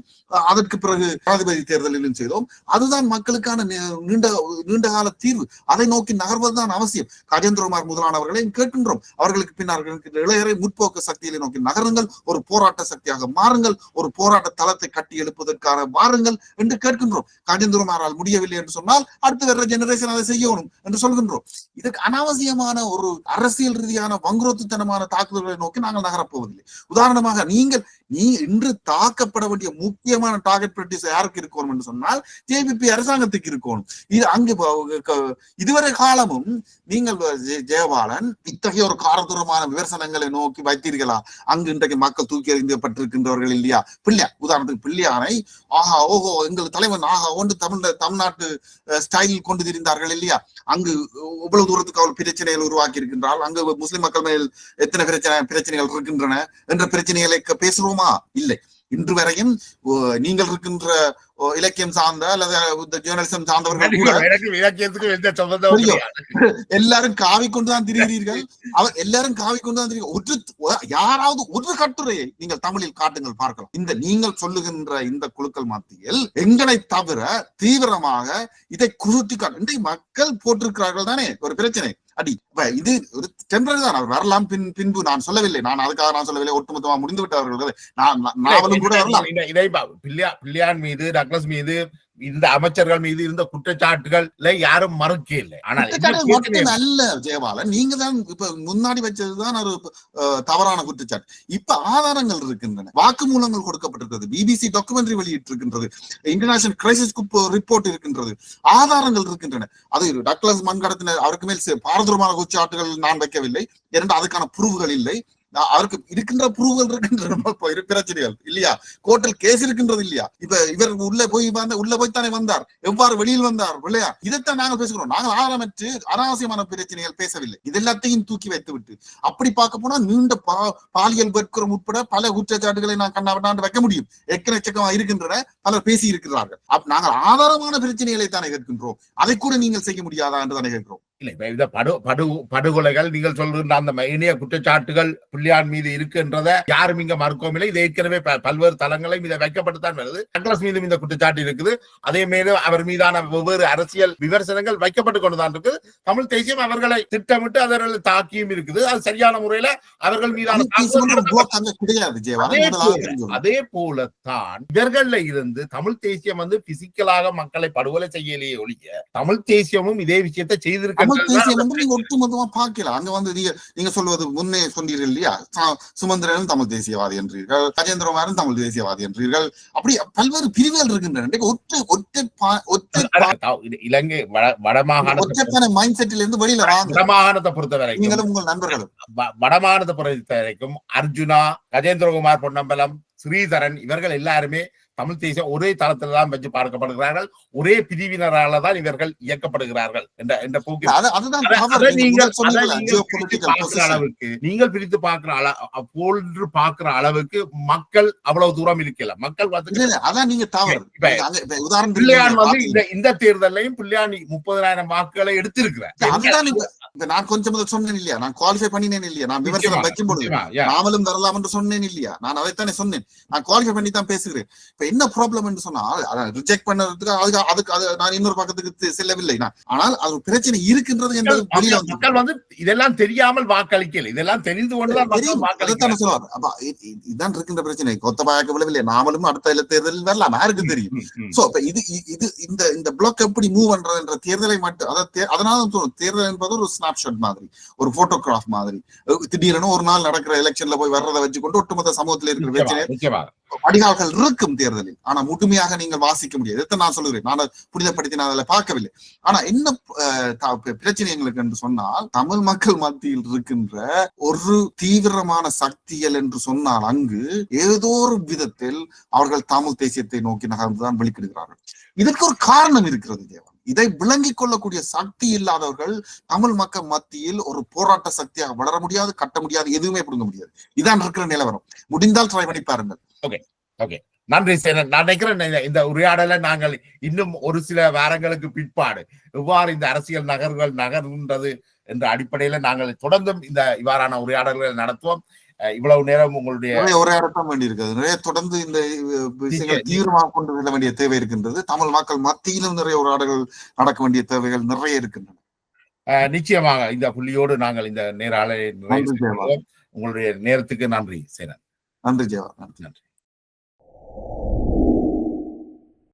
அதற்கு பிறகு ஜனாதிபதி தேர்தலிலும் செய்தோம். அதுதான் மக்களுக்கான நீண்ட கால தீர்வு. அதை நோக்கி நகர்வதுதான் அவசியம். கஜேந்திரகுமார் முதலானவர்களை கேட்கின்றோம், அவர்களுக்கு பின்னால் இளையரை முற்போக்கு சக்திகளை நோக்கி நகருங்கள், ஒரு போராட்ட சக்தியாக மாறுங்கள், ஒரு போராட்ட தளத்தை கட்டி எழுப்பதற்கான வாருங்கள் என்று கேட்கின்றோம். கஜேந்திரகுமாரால் முடியவில்லை என்று சொன்னால் அடுத்த வர்ற ஜெனரேஷன் அதை செய்யணும் என்று சொல்கின்றோம். இதுக்கு அனாவசியமான ஒரு அரசியல் ரீதியான வங்குரோத்துத்தனமான தாக்குதல்களை நோக்கி நாங்கள் நகரப்போவதில்லை. உதாரணமாக நீ இன்று தாக்கப்பட வேண்டிய முக்கியமான டார்கெட் பிராக்டிஸ் யாருக்கு இருக்கணும் என்று சொன்னால் ஜேவிபி அரசாங்கத்துக்கு இருக்கணும். இது அங்கு இதுவரை காலமும் நீங்கள் ஜெயபாலன் இத்தகைய ஒரு காரதூரமான விமர்சனங்களை நோக்கி வைத்தீர்களா? அங்கு இன்றைக்கு மக்கள் தூக்கி எறிந்தப்பட்டிருக்கின்றவர்கள் இல்லையா? பிள்ளையா, உதாரணத்துக்கு பிள்ளையானை ஆஹா ஓஹோ எங்கள் தலைவன் ஆஹா ஒன்று தமிழ்நாட்டு ஸ்டைலில் கொண்டு திரிந்தார்கள் இல்லையா? அங்கு இவ்வளவு தூரத்துக்கு அவள் பிரச்சனைகள் உருவாக்கி இருக்கின்றால், அங்கு முஸ்லிம் மக்கள் மேல் எத்தனை பிரச்சனைகள் இருக்கின்றன என்ற பிரச்சனைகளை பேசுறோமா? இல்லை. இன்று வரையும் நீங்கள் இருக்கின்ற இலக்கியம் சார்ந்த அல்லது ஜேர்னலிசம் சார்ந்தவர்கள் எல்லாரும் காவி கொண்டுதான் திரிகிறீர்கள். எல்லாரும் காவி கொண்டுதான் திரிகிறீர்கள். யாராவது ஒரு கட்டுரையை நீங்கள் தமிழில் காட்டுங்கள் பார்க்கலாம். இந்த நீங்கள் சொல்லுகின்ற இந்த குழுக்கள் மத்தியில் எங்களை தவிர தீவிரமாக இதை குருட்டி காட்டு மக்கள் போட்டிருக்கிறார்கள் தானே ஒரு பிரச்சனை. அடி இது ஒரு டெம்பரரி தான், அவர் வரலாம், பின்பு நான் சொல்லவில்லை, நான் அதுக்காக நான் சொல்லவில்லை, ஒட்டுமொத்தமா முடிந்து விட்டவர்கள் நாவலும் கூட வரலாம். இதை பிள்ளையான் மீது, டக்ளஸ் மீது, இந்த அமைச்சர்கள் மீது இருந்த குற்றச்சாட்டுகள் யாரும் மறுக்க இல்லை. ஆனால் அல்ல ஜெயபாலன், நீங்க தான் இப்ப முன்னாடி வச்சதுதான் ஒரு தவறான குற்றச்சாட்டு. இப்ப ஆதாரங்கள் இருக்கின்றன, வாக்குமூலங்கள் கொடுக்கப்பட்டிருக்கிறது, பிபிசி டாக்குமெண்ட்ரி வெளியிட்டு இருக்கின்றது, இன்டர்நேஷனல் கிரைசிஸ் ரிப்போர்ட் இருக்கின்றது, ஆதாரங்கள் இருக்கின்றன. அது டக்ளஸ் மண்கடத்தினர் அவருக்கு மேல் பாரதூரமான குற்றச்சாட்டுகள் நான் வைக்கவில்லை, இரண்டு அதுக்கான ப்ரூவ்கள் இல்லை. அவருக்கு இருக்கின்ற ப்ரூவல் இருக்கின்ற பிரச்சனைகள் இல்லையா? கோர்ட்டில் கேஸ் இருக்கின்றது இல்லையா? இப்ப இவர் உள்ள போய் தானே வந்தார், எவ்வாறு வெளியில் வந்தார் இல்லையா? இதைத்தான் நாங்கள் பேசுகிறோம். நாங்கள் ஆரம்பித்து அனாவசியமான பிரச்சனைகள் பேசவில்லை. இது எல்லாத்தையும் தூக்கி வைத்து விட்டு அப்படி பார்க்க போனா நீண்ட பாலியல் வர்க்கம் உட்பட பல குற்றச்சாட்டுகளை நான் கண்ணாவிட்டாண்டு வைக்க முடியும். எக்கச்சக்கமா இருக்கின்றன, பலர் பேசி இருக்கிறார்கள். நாங்கள் ஆதாரமான பிரச்சனைகளை தானே கேட்கின்றோம். அதை கூட நீங்கள் செய்ய முடியாதா என்று தானே கேட்கிறோம். இல்ல, படுகொலைகள் நீங்கள் சொல்கின்ற அந்த இணைய குற்றச்சாட்டுகள் பிள்ளையான் மீது இருக்குன்றத யாரும் இங்க மறுக்கவும் இல்லை. இது ஏற்கனவே பல்வேறு தளங்களையும் இதை வைக்கப்பட்டுத்தான் வருது. டக்ளஸ் மீதும் இந்த குற்றச்சாட்டு இருக்குது. அதே மேலும் அவர் மீதான வெவ்வேறு அரசியல் விமர்சனங்கள் வைக்கப்பட்டு கொண்டுதான் இருக்குது. தமிழ் தேசியம் அவர்களை திட்டமிட்டு அவர்களை தாக்கியும் இருக்குது. அது சரியான முறையில அவர்கள் மீதான அதே போலத்தான் இவர்கள்ல இருந்து தமிழ் தேசியம் பிசிக்கலாக மக்களை படுகொலை செய்யலையே ஒழிய தமிழ் தேசியமும் இதே விஷயத்தை செய்திருக்க ஒட்டுமொத்தமா பார்க்கலாம். அங்க நீங்க சொல்வது முன்னே சொன்னீர்கள் இல்லையா, சுமந்திரனும் தமிழ் தேசியவாதி என்றீர்கள், கஜேந்திரகுமாரும் தமிழ் தேசியவாதி என்றீர்கள். அப்படி பல்வேறு பிரிவுகள் இருக்கின்றன. இலங்கை வடமாகாண மைண்ட் செட்டில் இருந்து வெளியில வடமாகாணத்தை பொறுத்தவரை நீங்களும் உங்கள் நண்பர்களும் வடமாகாணத்தை பொறுத்த வரைக்கும் அர்ஜுனா, கஜேந்திரகுமார் பொன்னம்பலம், ஸ்ரீதரன் இவர்கள் எல்லாருமே தமிழ் தேசியம் ஒரே தளத்துல தான் வச்சு பார்க்கப்படுகிறார்கள். ஒரே பிரிவினரால தான் இவர்கள் இயக்கப்படுகிறார்கள் என்ற போக்கு. நீங்கள் பிரித்து பார்க்கிற அளவுக்கு மக்கள் அவ்வளவு தூரம் இருக்கல. மக்கள் இந்த தேர்தலையும் பிள்ளையான் 30,000 வாக்குகளை எடுத்திருக்கிறார். நான் கொஞ்சம் சொன்னேன் இல்லையா, நான் குவாலிஃபை பண்ணினேன் இல்லையா, நான் விமர்சனம் வைக்கும் பொழுது நாமளும் வரலாம் என்று சொன்னேன் இல்லையா, நான் அதைத்தானே சொன்னேன். நான் குவாலிஃபை பண்ணி தான் பேசுகிறேன். இப்ப என்ன ப்ராப்ளம் என்று சொன்னால் ரிஜெக்ட் பண்ணதுக்கு அதுக்கு நான் இன்னொரு பக்கத்துக்கு செல்லவில்லை. ஆனால் அது பிரச்சனை இருக்கின்றது என்பது வெளியில மக்கள் வந்து இதெல்லாம் தெரியாமல் வாக்களிக்கல, இதெல்லாம் தெரிந்து கொண்டுதான் இதுதான் இருக்கின்ற பிரச்சனை. கொத்தபாயாக்க விழவில்லை, நாமளும் அடுத்த தேர்தலில் வரலாம், யாருக்கு தெரியும். சோ இது இந்த பிளாக் எப்படி மூவ் பண்றது என்ற தேர்தலை மட்டும் அதனால தேர்தல் என்பது ஒரு ஸ்னாப்ஷாட் மாதிரி, ஒரு போட்டோகிராஃப் மாதிரி. திடீரென ஒரு நாள் நடக்கிற எலெக்ஷன்ல போய் வர்றதை வச்சுக்கொண்டு ஒட்டுமொத்த சமூகத்தில் இருக்கிற பிரச்சனை வடிகால்கள் இருக்கும் தேர்தலில். ஆனா முழுமையாக நீங்கள் வாசிக்க முடியாது. இதை நான் சொல்லுகிறேன், நான் புனிதப்படுத்தி நான் அதில் பார்க்கவில்லை. ஆனா என்ன பிரச்சனை எங்களுக்கு என்று சொன்னால், தமிழ் மக்கள் மத்தியில் இருக்கின்ற ஒரு தீவிரமான சக்திகள் என்று சொன்னால் அங்கு ஏதோ ஒரு விதத்தில் அவர்கள் தமிழ் தேசியத்தை நோக்கி நகர்ந்துதான் வெளிக்கிடுகிறார்கள். இதற்கு ஒரு காரணம் இருக்கிறது தேவன். இதை விளங்கிக் கொள்ளக்கூடிய சக்தி இல்லாதவர்கள் தமிழ் மக்கள் மத்தியில் ஒரு போராட்ட சக்தியாக வளர முடியாது, கட்ட முடியாது, எதுவுமே பிடுங்க முடியாது. இதான் இருக்கிற நிலவரம். முடிந்தால் ட்ரை பண்ணி பாருங்கள். ஓகே, நன்றி சேனன். நான் நினைக்கிறேன் இந்த உரையாடலை நாங்கள் இன்னும் ஒரு சில வாரங்களுக்கு பிற்பாடு எவ்வாறு இந்த அரசியல் நகர்கின்றது என்ற அடிப்படையில நாங்கள் தொடர்ந்தும் இவ்வாறான உரையாடல்களை நடத்துவோம். இவ்வளவு நேரம் உங்களுடைய உரையாடத்தான் வேண்டியிருக்கிறது. நிறைய தொடர்ந்து இந்த விஷயங்கள் தீவிரமாக கொண்டு செல்ல வேண்டிய தேவை இருக்கின்றது. தமிழ் மக்கள் மத்தியிலும் நிறைய உரையாடல்கள் நடக்க வேண்டிய தேவைகள் நிறைய இருக்கின்றன. நிச்சயமாக இந்த புள்ளியோடு நாங்கள் இந்த நேராலை உங்களுடைய நேரத்துக்கு நன்றி சேனன். நன்றி ஜெயவா. நன்றி.